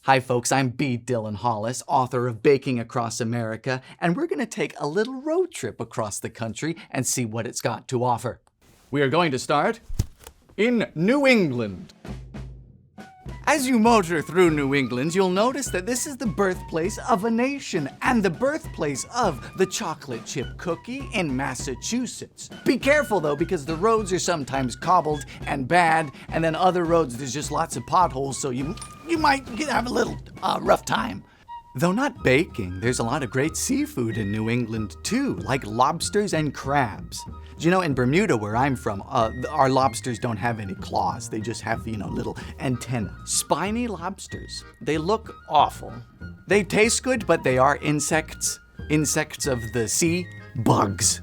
Hi folks, I'm B. Dylan Hollis, author of Baking Across America, and we're going to take a little road trip across the country and see what it's got to offer. We are going to start in New England. As you motor through New England, you'll notice that this is the birthplace of a nation and the birthplace of the chocolate chip cookie in Massachusetts. Be careful though, because the roads are sometimes cobbled and bad, and then other roads there's just lots of potholes, so you might have a little rough time. Though not baking, there's a lot of great seafood in New England too, like lobsters and crabs. Do you know, in Bermuda, where I'm from, our lobsters don't have any claws. They just have, little antennae. Spiny lobsters. They look awful. They taste good, but they are insects. Insects of the sea. Bugs.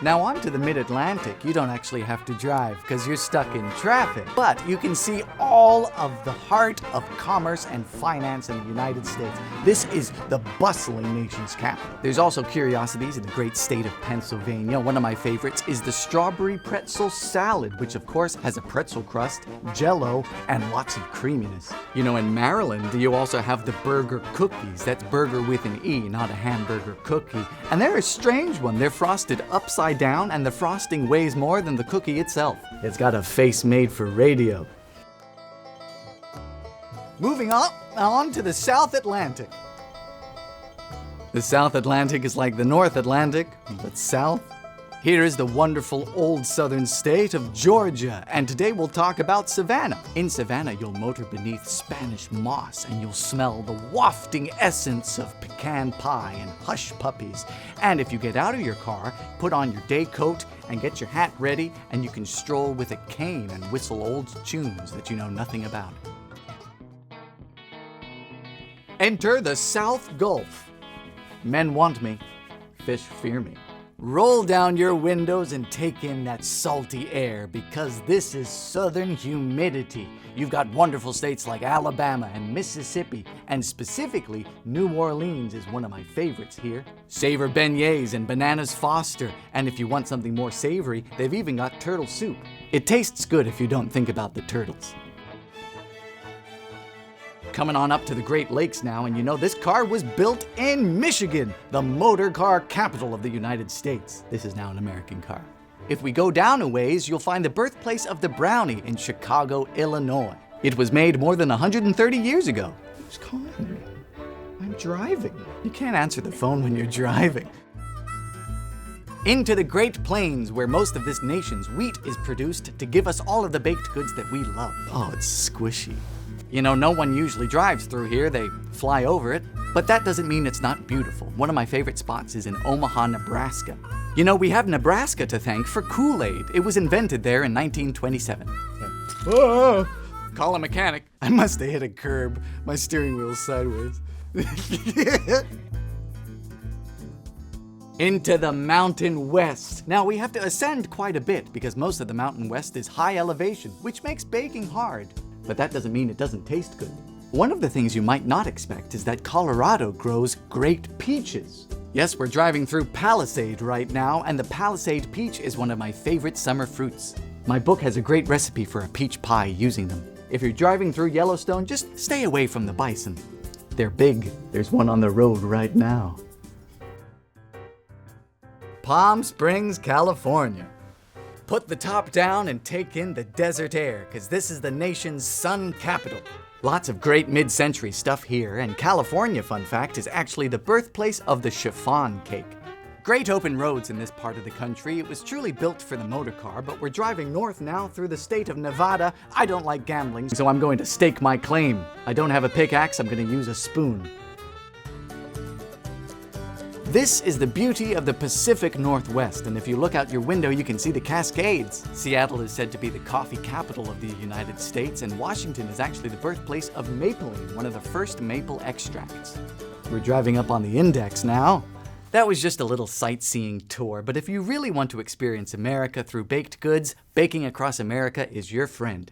Now on to the mid-Atlantic. You don't actually have to drive because you're stuck in traffic. But you can see all of the heart of commerce and finance in the United States. This is the bustling nation's capital. There's also curiosities in the great state of Pennsylvania. One of my favorites is the strawberry pretzel salad, which of course has a pretzel crust, jello, and lots of creaminess. You know, in Maryland, you also have the burger cookies. That's burger with an E, not a hamburger cookie. And they're a strange one. They're frosted upside down, and the frosting weighs more than the cookie itself. It's got a face made for radio. Moving on to the South Atlantic. The South Atlantic is like the North Atlantic, but south. Here is the wonderful old southern state of Georgia, and today we'll talk about Savannah. In Savannah, you'll motor beneath Spanish moss, and you'll smell the wafting essence of pecan pie and hush puppies. And if you get out of your car, put on your day coat and get your hat ready, and you can stroll with a cane and whistle old tunes that you know nothing about. Enter the South Gulf. Men want me, fish fear me. Roll down your windows and take in that salty air, because this is southern humidity. You've got wonderful states like Alabama and Mississippi, and specifically New Orleans is one of my favorites here. Savor beignets and bananas Foster, and if you want something more savory, they've even got turtle soup. It tastes good if you don't think about the turtles. Coming on up to the Great Lakes now, and you know this car was built in Michigan, the motor car capital of the United States. This is now an American car. If we go down a ways, you'll find the birthplace of the brownie in Chicago, Illinois. It was made more than 130 years ago. Who's calling me? I'm driving. You can't answer the phone when you're driving. Into the Great Plains, where most of this nation's wheat is produced to give us all of the baked goods that we love. Oh, it's squishy. You know, no one usually drives through here, they fly over it. But that doesn't mean it's not beautiful. One of my favorite spots is in Omaha, Nebraska. You know, we have Nebraska to thank for Kool-Aid. It was invented there in 1927. Oh, call a mechanic. I must have hit a curb. My steering wheel's sideways. Into the Mountain West. Now, we have to ascend quite a bit because most of the Mountain West is high elevation, which makes baking hard. But that doesn't mean it doesn't taste good. One of the things you might not expect is that Colorado grows great peaches. Yes, we're driving through Palisade right now, and the Palisade peach is one of my favorite summer fruits. My book has a great recipe for a peach pie using them. If you're driving through Yellowstone, just stay away from the bison. They're big. There's one on the road right now. Palm Springs, California. Put the top down and take in the desert air, because this is the nation's sun capital. Lots of great mid-century stuff here, and California, fun fact, is actually the birthplace of the chiffon cake. Great open roads in this part of the country. It was truly built for the motor car, but we're driving north now through the state of Nevada. I don't like gambling, so I'm going to stake my claim. I don't have a pickaxe, I'm going to use a spoon. This is the beauty of the Pacific Northwest, and if you look out your window, you can see the Cascades. Seattle is said to be the coffee capital of the United States, and Washington is actually the birthplace of mapling, one of the first maple extracts. We're driving up on the Index now. That was just a little sightseeing tour, but if you really want to experience America through baked goods, Baking Across America is your friend.